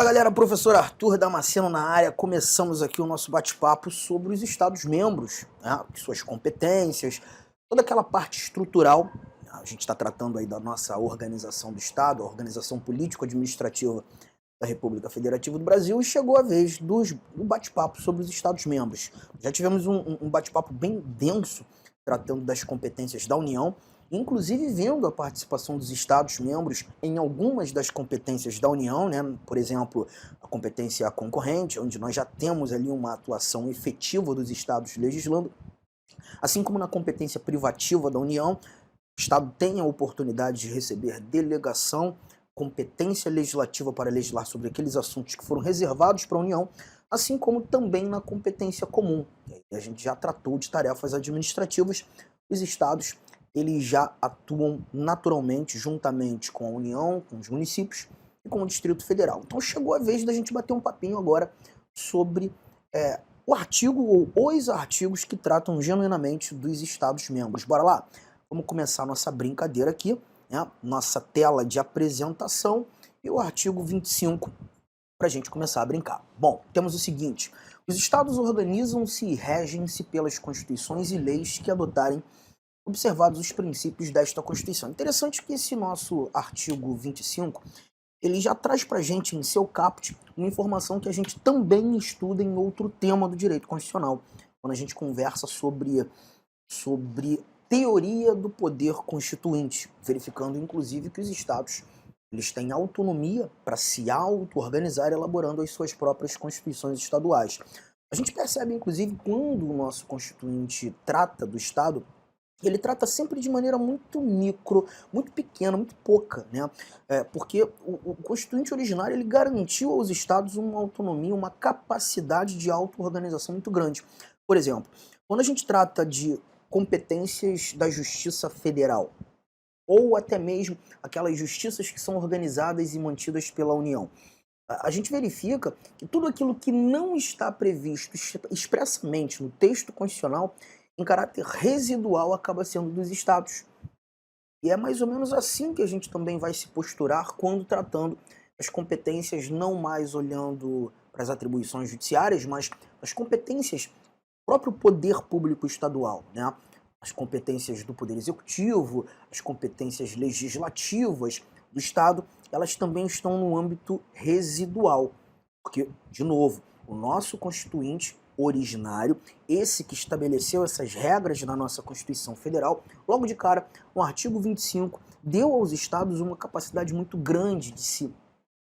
Fala galera, professor Arthur Damasceno na área. Começamos aqui o nosso bate-papo sobre os Estados-membros, né? Suas competências, toda aquela parte estrutural. A gente está tratando aí da nossa organização do Estado, a organização político-administrativa da República Federativa do Brasil, e chegou a vez do bate-papo sobre os Estados-membros. Já tivemos um bate-papo bem denso, tratando das competências da União, inclusive vendo a participação dos Estados-membros em algumas das competências da União, né? Por exemplo, a competência concorrente, onde nós já temos ali uma atuação efetiva dos Estados legislando, assim como na competência privativa da União, o Estado tem a oportunidade de receber delegação, competência legislativa para legislar sobre aqueles assuntos que foram reservados para a União, assim como também na competência comum. A gente já tratou de tarefas administrativas, os Estados eles já atuam naturalmente, juntamente com a União, com os municípios e com o Distrito Federal. Então chegou a vez da gente bater um papinho agora sobre o artigo ou os artigos que tratam genuinamente dos Estados-membros. Bora lá? Vamos começar nossa brincadeira aqui, né? Nossa tela de apresentação e o artigo 25 para a gente começar a brincar. Bom, temos o seguinte: os Estados organizam-se e regem-se pelas constituições e leis que adotarem observados os princípios desta Constituição. Interessante que esse nosso artigo 25, ele já traz para a gente em seu caput uma informação que a gente também estuda em outro tema do direito constitucional, quando a gente conversa sobre teoria do poder constituinte, verificando inclusive que os estados eles têm autonomia para se auto-organizar elaborando as suas próprias constituições estaduais. A gente percebe inclusive quando o nosso constituinte trata do Estado, ele trata sempre de maneira muito micro, muito pequena, muito pouca, né? Porque o Constituinte originário ele garantiu aos estados uma autonomia, uma capacidade de auto-organização muito grande. Por exemplo, quando a gente trata de competências da Justiça Federal, ou até mesmo aquelas justiças que são organizadas e mantidas pela União, a gente verifica que tudo aquilo que não está previsto expressamente no texto constitucional em caráter residual acaba sendo dos estados. E é mais ou menos assim que a gente também vai se posturar quando tratando as competências, não mais olhando para as atribuições judiciárias, mas as competências do próprio poder público estadual, né? As competências do poder executivo, as competências legislativas do Estado, elas também estão no âmbito residual. Porque, de novo, o nosso constituinte originário, esse que estabeleceu essas regras na nossa Constituição Federal, logo de cara, no artigo 25, deu aos estados uma capacidade muito grande de se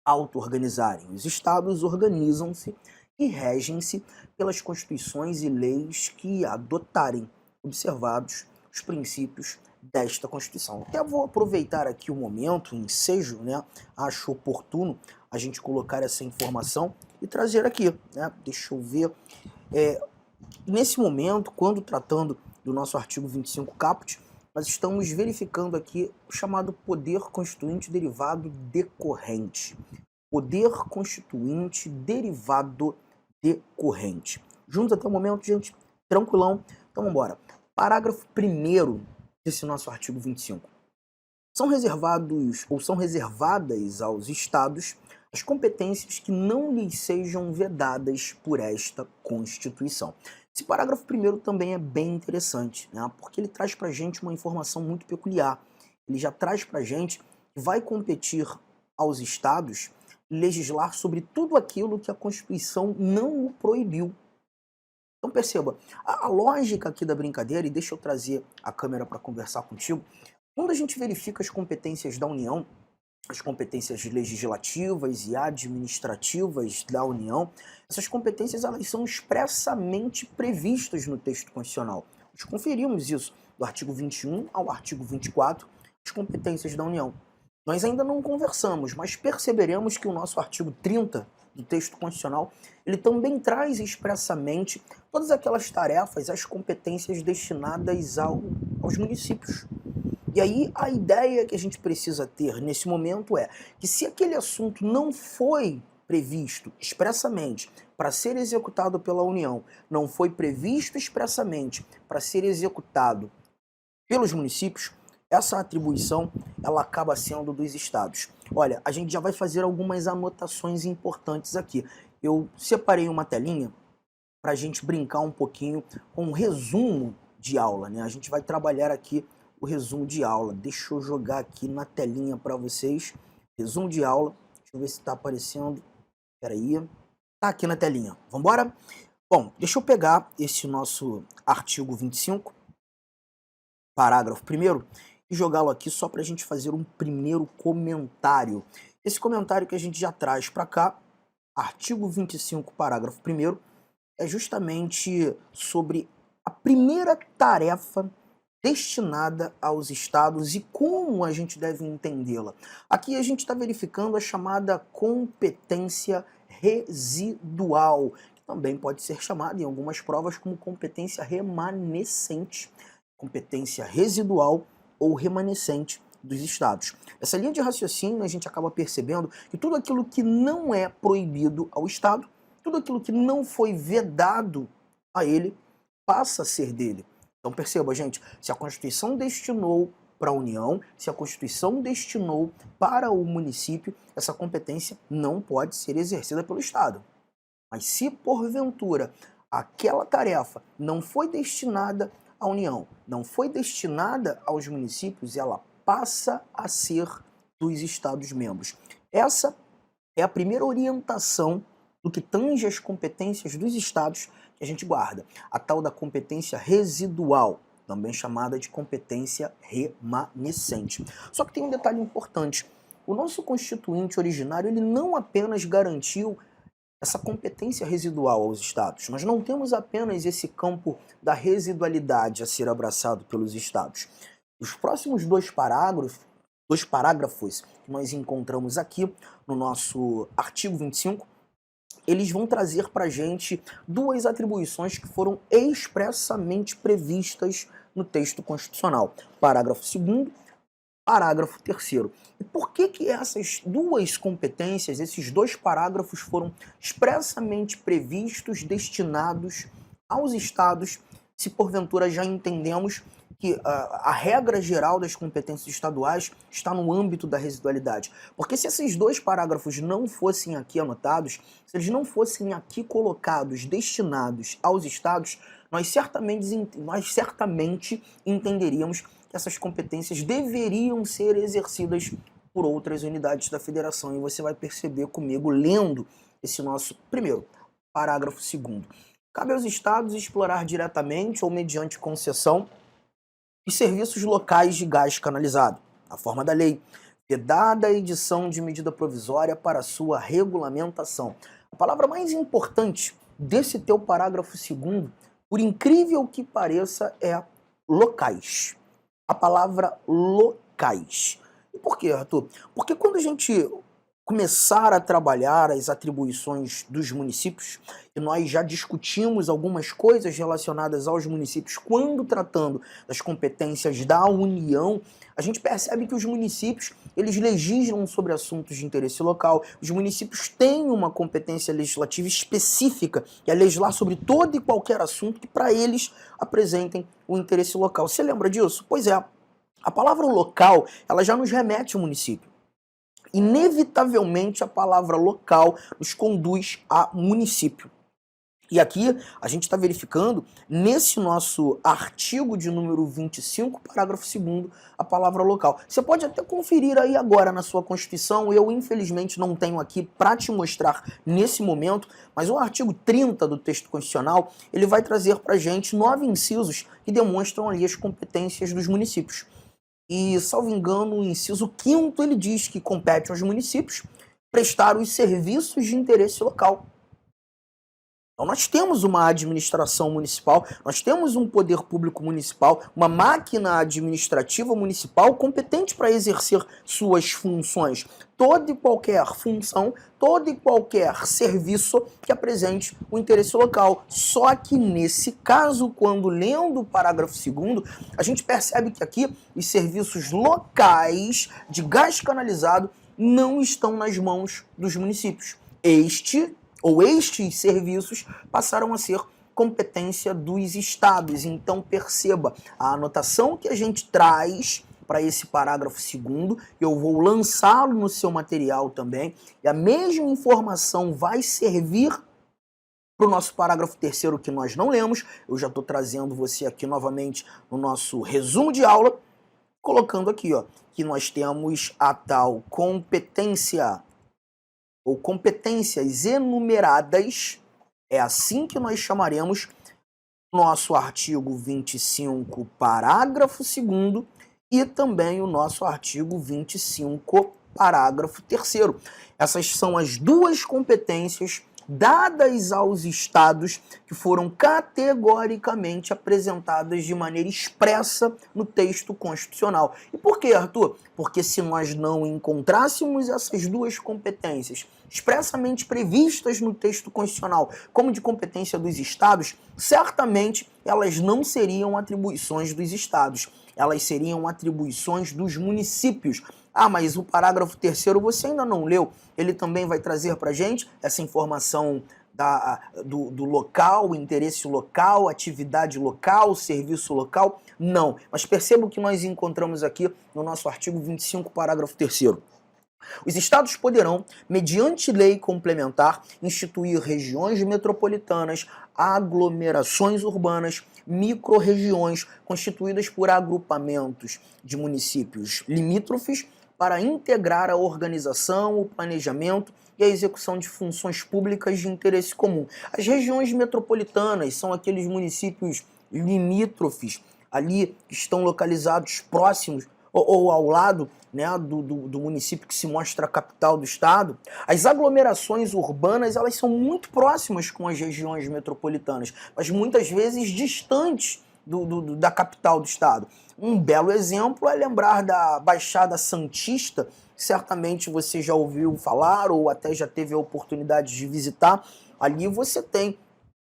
auto-organizarem. Os estados organizam-se e regem-se pelas constituições e leis que adotarem, observados os princípios desta Constituição. Até vou aproveitar aqui o momento, o ensejo, né? Acho oportuno a gente colocar essa informação e trazer aqui, né? Deixa eu ver. Nesse momento, quando tratando do nosso artigo 25 caput, nós estamos verificando aqui o chamado poder constituinte derivado decorrente. Poder constituinte derivado decorrente. Juntos até o momento, gente? Tranquilão? Então vamos embora. Parágrafo 1º desse nosso artigo 25. São reservados ou são reservadas aos estados as competências que não lhes sejam vedadas por esta Constituição. Esse parágrafo 1º também é bem interessante, né? Porque ele traz para a gente uma informação muito peculiar. Ele já traz para a gente que vai competir aos estados legislar sobre tudo aquilo que a Constituição não o proibiu. Então perceba, a lógica aqui da brincadeira, e deixa eu trazer a câmera para conversar contigo, quando a gente verifica as competências da União, as competências legislativas e administrativas da União, essas competências elas são expressamente previstas no texto constitucional. Nós conferimos isso do artigo 21 ao artigo 24, as competências da União. Nós ainda não conversamos, mas perceberemos que o nosso artigo 30 do texto constitucional, ele também traz expressamente todas aquelas tarefas, as competências destinadas aos municípios. E aí a ideia que a gente precisa ter nesse momento é que se aquele assunto não foi previsto expressamente para ser executado pela União, não foi previsto expressamente para ser executado pelos municípios, essa atribuição ela acaba sendo dos estados. Olha, a gente já vai fazer algumas anotações importantes aqui. Eu separei uma telinha para a gente brincar um pouquinho com um resumo de aula, né? A gente vai trabalhar aqui o resumo de aula. Deixa eu jogar aqui na telinha para vocês. Resumo de aula. Deixa eu ver se está aparecendo. Espera aí. Tá aqui na telinha. Vamos embora? Bom, deixa eu pegar esse nosso artigo 25, parágrafo 1º, e jogá-lo aqui só para a gente fazer um primeiro comentário. Esse comentário que a gente já traz para cá, artigo 25, parágrafo 1º, é justamente sobre a primeira tarefa destinada aos estados e como a gente deve entendê-la. Aqui a gente está verificando a chamada competência residual, que também pode ser chamada em algumas provas como competência remanescente, competência residual ou remanescente dos estados. Essa linha de raciocínio a gente acaba percebendo que tudo aquilo que não é proibido ao estado, tudo aquilo que não foi vedado a ele, passa a ser dele. Então perceba, gente, se a Constituição destinou para a União, se a Constituição destinou para o município, essa competência não pode ser exercida pelo Estado. Mas se porventura aquela tarefa não foi destinada à União, não foi destinada aos municípios, ela passa a ser dos Estados-membros. Essa é a primeira orientação do que tange as competências dos estados que a gente guarda. A tal da competência residual, também chamada de competência remanescente. Só que tem um detalhe importante. O nosso constituinte originário, ele não apenas garantiu essa competência residual aos estados. Nós não temos apenas esse campo da residualidade a ser abraçado pelos estados. Os próximos dois parágrafos que nós encontramos aqui no nosso artigo 25, eles vão trazer para a gente duas atribuições que foram expressamente previstas no texto constitucional. Parágrafo 2º, parágrafo 3º. E por que essas duas competências, esses dois parágrafos foram expressamente previstos, destinados aos estados, se porventura já entendemos que a regra geral das competências estaduais está no âmbito da residualidade. Porque se esses dois parágrafos não fossem aqui anotados, se eles não fossem aqui colocados, destinados aos estados, nós certamente entenderíamos que essas competências deveriam ser exercidas por outras unidades da federação. E você vai perceber comigo, lendo esse nosso primeiro parágrafo 2º. Cabe aos estados explorar diretamente ou mediante concessão os serviços locais de gás canalizado, na forma da lei, vedada a edição de medida provisória para sua regulamentação. A palavra mais importante desse teu parágrafo 2º, por incrível que pareça, é locais. A palavra locais. E por quê, Arthur? Porque quando a gente começar a trabalhar as atribuições dos municípios, e nós já discutimos algumas coisas relacionadas aos municípios quando tratando das competências da União, a gente percebe que os municípios, eles legislam sobre assuntos de interesse local, os municípios têm uma competência legislativa específica, que é legislar sobre todo e qualquer assunto que para eles apresentem o interesse local. Você lembra disso? Pois é, a palavra local, ela já nos remete ao município. Inevitavelmente a palavra local nos conduz a município. E aqui a gente está verificando, nesse nosso artigo de número 25, parágrafo 2º, a palavra local. Você pode até conferir aí agora na sua Constituição, eu infelizmente não tenho aqui para te mostrar nesse momento, mas o artigo 30 do texto constitucional, ele vai trazer para a gente 9 incisos que demonstram ali as competências dos municípios. E, salvo engano, o inciso 5º ele diz que compete aos municípios prestar os serviços de interesse local. Então nós temos uma administração municipal, nós temos um poder público municipal, uma máquina administrativa municipal competente para exercer suas funções. Toda e qualquer função, todo e qualquer serviço que apresente o interesse local. Só que nesse caso, quando lendo o parágrafo 2º, a gente percebe que aqui os serviços locais de gás canalizado não estão nas mãos dos municípios. Estes serviços passaram a ser competência dos estados. Então perceba, a anotação que a gente traz para esse parágrafo 2º, eu vou lançá-lo no seu material também, e a mesma informação vai servir para o nosso parágrafo 3º que nós não lemos. Eu já estou trazendo você aqui novamente no nosso resumo de aula, colocando aqui, ó, que nós temos a tal competência, ou competências enumeradas, é assim que nós chamaremos nosso artigo 25, parágrafo 2º, e também o nosso artigo 25, parágrafo 3º. Essas são as duas competências dadas aos estados que foram categoricamente apresentadas de maneira expressa no texto constitucional. E por quê, Arthur? Porque se nós não encontrássemos essas duas competências expressamente previstas no texto constitucional como de competência dos estados, certamente elas não seriam atribuições dos estados, elas seriam atribuições dos municípios. Ah, mas o parágrafo 3º você ainda não leu, ele também vai trazer para a gente essa informação do local, interesse local, atividade local, serviço local? Não, mas perceba o que nós encontramos aqui no nosso artigo 25, parágrafo 3º. Os estados poderão, mediante lei complementar, instituir regiões metropolitanas, aglomerações urbanas, microrregiões constituídas por agrupamentos de municípios limítrofes para integrar a organização, o planejamento e a execução de funções públicas de interesse comum. As regiões metropolitanas são aqueles municípios limítrofes, ali que estão localizados próximos ou ao lado, né, do município que se mostra a capital do estado. As aglomerações urbanas, elas são muito próximas com as regiões metropolitanas, mas muitas vezes distantes da capital do estado. Um belo exemplo é lembrar da Baixada Santista, certamente você já ouviu falar ou até já teve a oportunidade de visitar. Ali você tem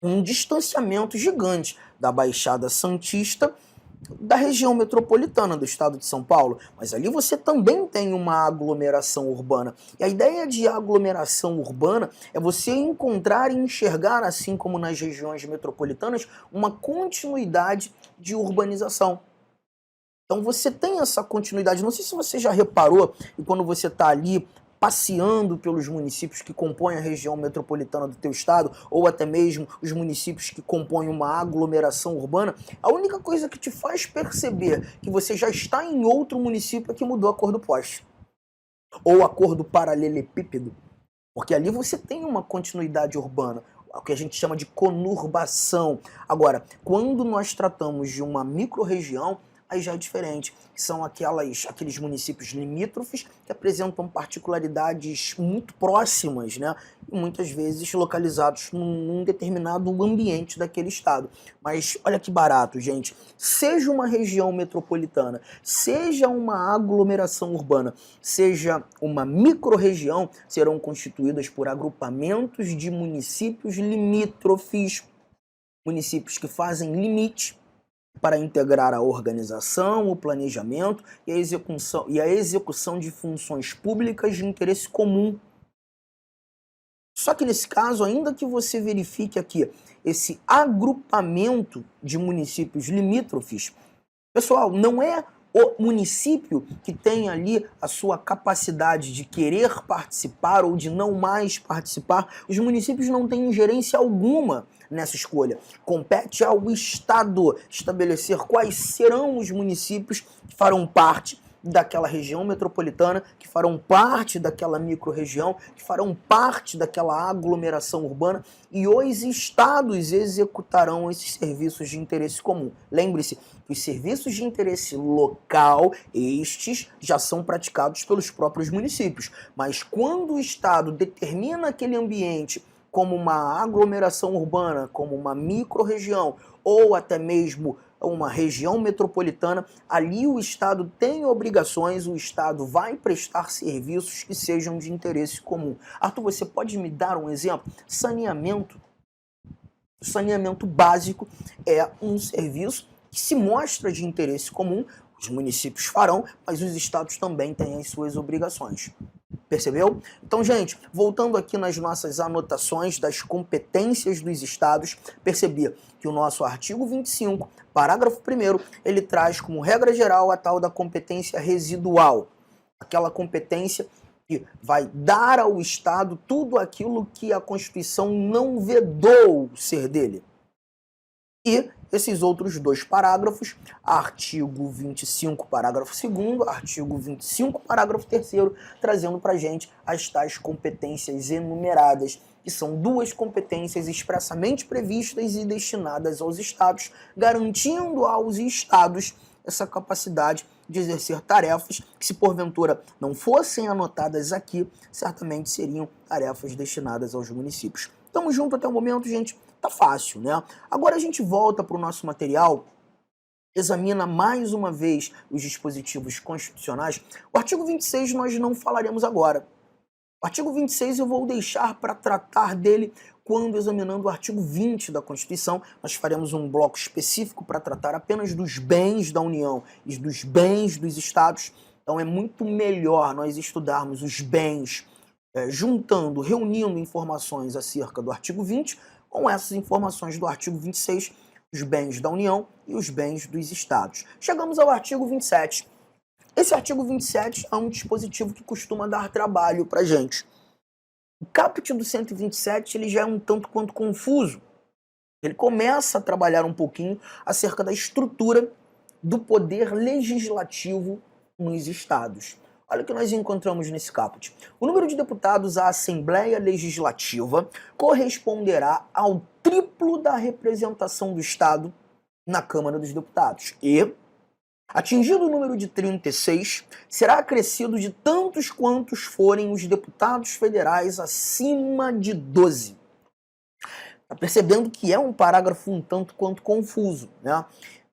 um distanciamento gigante da Baixada Santista da região metropolitana do estado de São Paulo, mas ali você também tem uma aglomeração urbana. E a ideia de aglomeração urbana é você encontrar e enxergar, assim como nas regiões metropolitanas, uma continuidade de urbanização. Então você tem essa continuidade. Não sei se você já reparou, e quando você está ali passeando pelos municípios que compõem a região metropolitana do teu estado, ou até mesmo os municípios que compõem uma aglomeração urbana, a única coisa que te faz perceber que você já está em outro município é que mudou a cor do poste, ou a cor do paralelepípedo, porque ali você tem uma continuidade urbana, o que a gente chama de conurbação. Agora, quando nós tratamos de uma microrregião, aí já é diferente, que são aqueles municípios limítrofes que apresentam particularidades muito próximas, né? E muitas vezes localizados num determinado ambiente daquele estado. Mas olha que barato, gente. Seja uma região metropolitana, seja uma aglomeração urbana, seja uma microrregião, serão constituídas por agrupamentos de municípios limítrofes, municípios que fazem limite para integrar a organização, o planejamento e a execução de funções públicas de interesse comum. Só que nesse caso, ainda que você verifique aqui esse agrupamento de municípios limítrofes, pessoal, não é o município que tem ali a sua capacidade de querer participar ou de não mais participar. Os municípios não têm ingerência alguma nessa escolha. Compete ao Estado estabelecer quais serão os municípios que farão parte daquela região metropolitana, que farão parte daquela microrregião, que farão parte daquela aglomeração urbana, e os estados executarão esses serviços de interesse comum. Lembre-se que os serviços de interesse local, estes já são praticados pelos próprios municípios, mas quando o estado determina aquele ambiente como uma aglomeração urbana, como uma microrregião ou até mesmo uma região metropolitana, ali o Estado tem obrigações, o Estado vai prestar serviços que sejam de interesse comum. Arthur, você pode me dar um exemplo? Saneamento. O saneamento básico é um serviço que se mostra de interesse comum, os municípios farão, mas os estados também têm as suas obrigações. Percebeu? Então, gente, voltando aqui nas nossas anotações das competências dos estados, percebi que o nosso artigo 25, parágrafo 1º, ele traz como regra geral a tal da competência residual. Aquela competência que vai dar ao Estado tudo aquilo que a Constituição não vedou ser dele. E esses outros dois parágrafos, artigo 25, parágrafo 2º, artigo 25, parágrafo 3º, trazendo para a gente as tais competências enumeradas, que são duas competências expressamente previstas e destinadas aos Estados, garantindo aos Estados essa capacidade de exercer tarefas que, se porventura não fossem anotadas aqui, certamente seriam tarefas destinadas aos municípios. Tamo junto até o momento, gente? Tá fácil, né? Agora a gente volta para o nosso material, examina mais uma vez os dispositivos constitucionais. O artigo 26 nós não falaremos agora. O artigo 26 eu vou deixar para tratar dele quando examinando o artigo 20 da Constituição. Nós faremos um bloco específico para tratar apenas dos bens da União e dos bens dos Estados. Então é muito melhor nós estudarmos os bens juntando, reunindo informações acerca do artigo 20 com essas informações do artigo 26, os bens da União e os bens dos Estados. Chegamos ao artigo 27. Esse artigo 27 é um dispositivo que costuma dar trabalho para a gente. O caput do 127 ele já é um tanto quanto confuso. Ele começa a trabalhar um pouquinho acerca da estrutura do poder legislativo nos Estados. Olha o que nós encontramos nesse caput. O número de deputados à Assembleia Legislativa corresponderá ao triplo da representação do Estado na Câmara dos Deputados. E, atingido o número de 36, será acrescido de tantos quantos forem os deputados federais acima de 12. Está percebendo que é um parágrafo um tanto quanto confuso, né?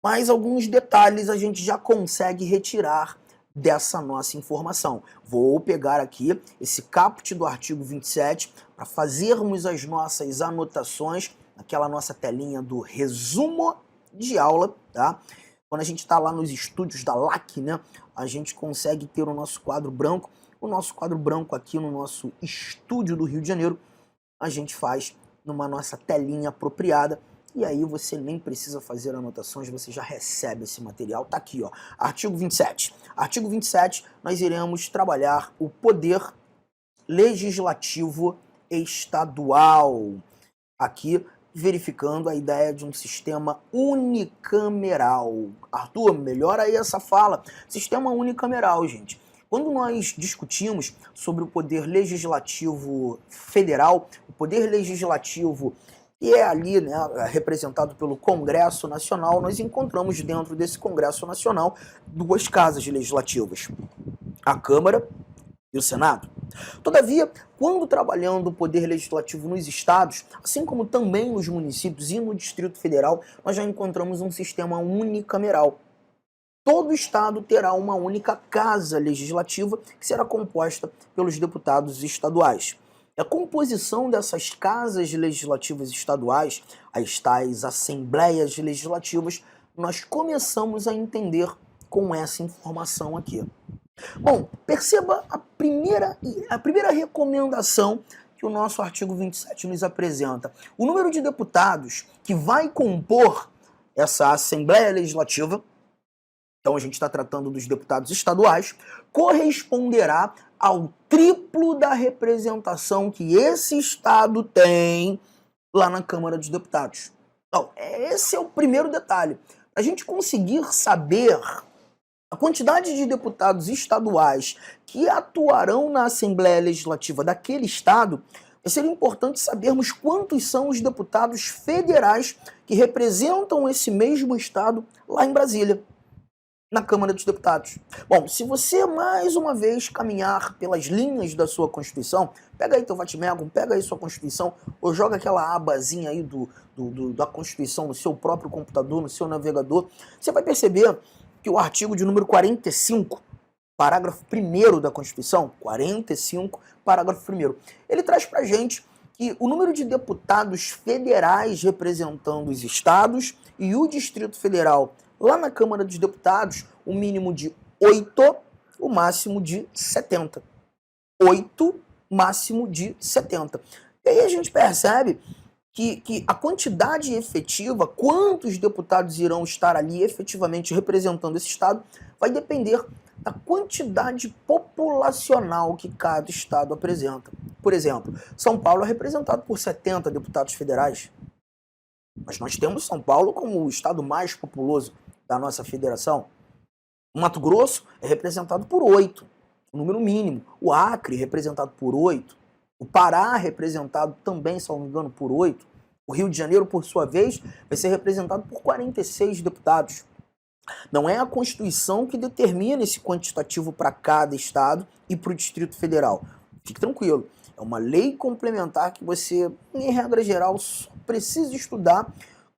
Mas alguns detalhes a gente já consegue retirar dessa nossa informação. Vou pegar aqui esse caput do artigo 27 para fazermos as nossas anotações naquela nossa telinha do resumo de aula, tá? Quando a gente está lá nos estúdios da LAC, né, a gente consegue ter o nosso quadro branco. O nosso quadro branco aqui no nosso estúdio do Rio de Janeiro, a gente faz numa nossa telinha apropriada. E aí você nem precisa fazer anotações, você já recebe esse material. Tá aqui, ó. Artigo 27. Artigo 27, nós iremos trabalhar o poder legislativo estadual. Aqui, verificando a ideia de um sistema unicameral. Arthur, melhora aí essa fala. Sistema unicameral, gente. Quando nós discutimos sobre o poder legislativo federal, o poder legislativo que é ali, né, representado pelo Congresso Nacional, nós encontramos dentro desse Congresso Nacional duas casas legislativas, a Câmara e o Senado. Todavia, quando trabalhando o poder legislativo nos estados, assim como também nos municípios e no Distrito Federal, nós já encontramos um sistema unicameral. Todo estado terá uma única casa legislativa que será composta pelos deputados estaduais. A composição dessas casas legislativas estaduais, as tais assembleias legislativas, nós começamos a entender com essa informação aqui. Bom, perceba a primeira recomendação que o nosso artigo 27 nos apresenta. O número de deputados que vai compor essa Assembleia Legislativa, então a gente está tratando dos deputados estaduais, corresponderá ao triplo da representação que esse estado tem lá na Câmara dos Deputados. Então, esse é o primeiro detalhe. A gente conseguir saber a quantidade de deputados estaduais que atuarão na Assembleia Legislativa daquele estado, seria importante sabermos quantos são os deputados federais que representam esse mesmo estado lá em Brasília, na Câmara dos Deputados. Bom, se você mais uma vez caminhar pelas linhas da sua Constituição, pega aí teu Vatmecum, pega aí sua Constituição, ou joga aquela abazinha aí da Constituição no seu próprio computador, no seu navegador, você vai perceber que o artigo de número 45, parágrafo 1º da Constituição, 45, parágrafo 1º, ele traz pra gente que o número de deputados federais representando os estados e o Distrito Federal lá na Câmara dos Deputados, o mínimo de 8, o máximo de 70. 8, máximo de 70. E aí a gente percebe que a quantidade efetiva, quantos deputados irão estar ali efetivamente representando esse estado, vai depender da quantidade populacional que cada estado apresenta. Por exemplo, São Paulo é representado por 70 deputados federais, mas nós temos São Paulo como o estado mais populoso da nossa federação. O Mato Grosso é representado por 8, o número mínimo. O Acre, representado por 8. O Pará, representado também, se não me engano, por 8. O Rio de Janeiro, por sua vez, vai ser representado por 46 deputados. Não é a Constituição que determina esse quantitativo para cada estado e para o Distrito Federal. Fique tranquilo. É uma lei complementar que você, em regra geral, só precisa estudar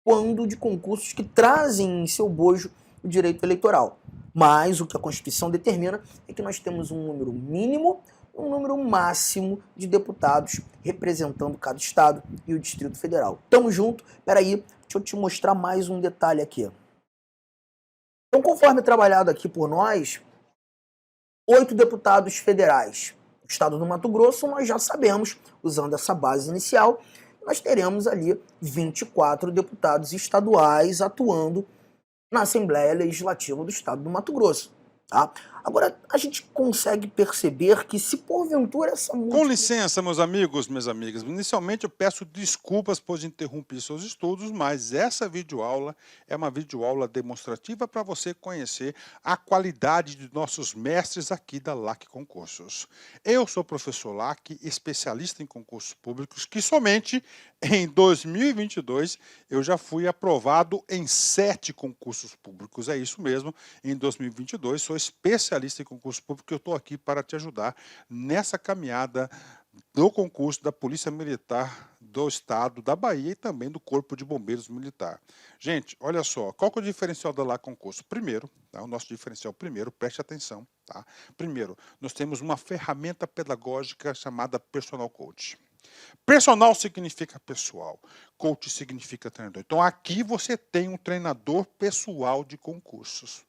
quando de concursos que trazem em seu bojo o direito eleitoral. Mas o que a Constituição determina é que nós temos um número mínimo e um número máximo de deputados representando cada estado e o Distrito Federal. Tamo junto? Peraí, deixa eu te mostrar mais um detalhe aqui. Então, conforme trabalhado aqui por nós, 8 deputados federais. O estado do Mato Grosso, nós já sabemos, usando essa base inicial, nós teremos ali 24 deputados estaduais atuando na Assembleia Legislativa do Estado do Mato Grosso. Tá? Agora, a gente consegue perceber que se porventura essa Com licença, meus amigos, minhas amigas. Inicialmente eu peço desculpas por interromper seus estudos, mas essa videoaula é uma videoaula demonstrativa para você conhecer a qualidade de nossos mestres aqui da LAC Concursos. Eu sou o professor LAC, especialista em concursos públicos, que somente em 2022 eu já fui aprovado em 7 concursos públicos. É isso mesmo, em 2022 sou especialista em concurso público e eu estou aqui para te ajudar nessa caminhada do concurso da Polícia Militar do Estado da Bahia e também do Corpo de Bombeiros Militar. Gente, olha só, qual que é o diferencial da LAC Concurso? Primeiro, tá, o nosso diferencial primeiro, preste atenção, tá? Primeiro, nós temos uma ferramenta pedagógica chamada Personal Coach. Personal significa pessoal, coach significa treinador. Então aqui você tem um treinador pessoal de concursos.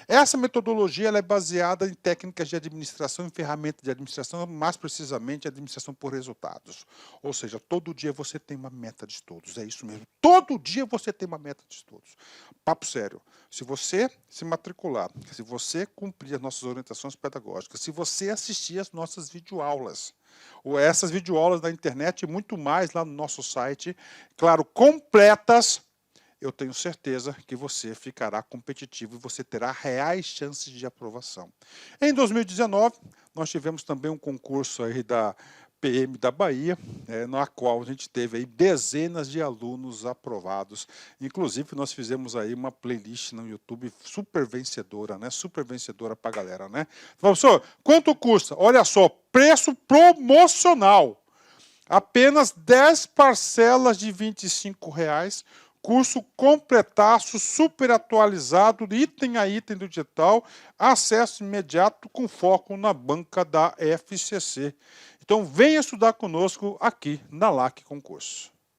Essa metodologia ela é baseada em técnicas de administração e ferramentas de administração, mais precisamente administração por resultados. Ou seja, todo dia você tem uma meta de estudos, é isso mesmo. Todo dia você tem uma meta de estudos. Papo sério, se você se matricular, se você cumprir as nossas orientações pedagógicas, se você assistir as nossas videoaulas, ou essas videoaulas da internet e muito mais lá no nosso site, claro, completas, eu tenho certeza que você ficará competitivo e você terá reais chances de aprovação. Em 2019, nós tivemos também um concurso aí da PM da Bahia, na qual a gente teve aí dezenas de alunos aprovados. Inclusive, nós fizemos aí uma playlist no YouTube super vencedora, né? Super vencedora para a galera, né? Professor, quanto custa? Olha só, preço promocional. Apenas 10 parcelas de R$ 25. Curso completaço, super atualizado, item a item do digital, acesso imediato com foco na banca da FCC. Então venha estudar conosco aqui na LAC Concurso.